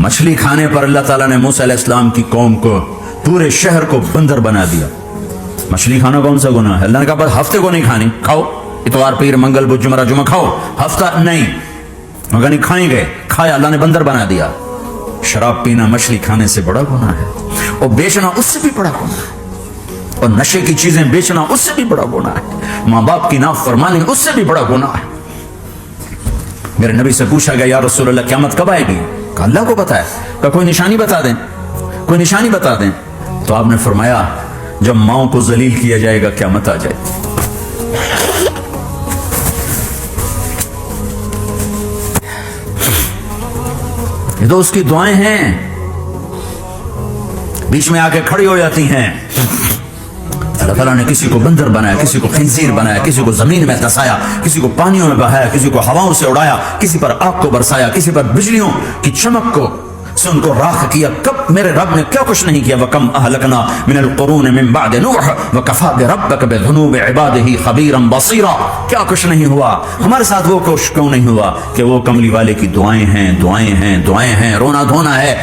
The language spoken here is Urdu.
مچھلی کھانے پر اللہ تعالیٰ نے موسیٰ علیہ السلام کی قوم کو پورے شہر کو بندر بنا دیا. مچھلی کھانا کون سا گناہ ہے؟ اللہ نے کہا بس ہفتے کو نہیں کھانی, کھاؤ اتوار پیر منگل بدھ جمعہ جمعہ کھاؤ, ہفتہ نہیں. مگر نہیں کھائیں گے, کھایا, اللہ نے بندر بنا دیا. شراب پینا مچھلی کھانے سے بڑا گناہ ہے, اور بیچنا اس سے بھی بڑا گناہ ہے, اور نشے کی چیزیں بیچنا اس سے بھی بڑا گناہ ہے, ماں باپ کی نافرمانی اس سے بھی بڑا گناہ ہے. میرے نبی سے پوچھا گیا یا رسول اللہ قیامت کب آئے گی؟ کہا اللہ کو پتا ہے. کہا کوئی نشانی بتا دیں, کوئی نشانی بتا دیں. تو آپ نے فرمایا جب ماؤں کو ذلیل کیا جائے گا قیامت آ جائے. یہ تو اس کی دعائیں ہیں, بیچ میں آ کے کھڑی ہو جاتی ہیں. اللہ تعالیٰ نے کسی کو بندر بنایا, کسی کو خنزیر بنایا, کسی کو زمین میں دھسایا, کسی کو پانیوں میں بہایا, کسی کو ہواؤں سے اڑایا, کسی پر آگ کو برسایا, کسی پر بجلیوں کی چمک کو سے ان کو راکھ کیا. کب میرے رب نے کیا کچھ نہیں کیا. وَكَمْ أَهْلَكْنَا مِنَ الْقُرُونِ مِنْ بَعْدِ نُوحٍ وَكَفَى بِرَبِّكَ بِذُنُوبِ عِبَادِهِ خَبِيرًا بَصِيرًا. کیا کچھ نہیں ہوا ہمارے ساتھ, وہ کچھ کیوں نہیں ہوا کہ وہ کملی والے کی دعائیں ہیں, دعائیں ہیں, دعائیں ہیں, رونا دھونا ہے.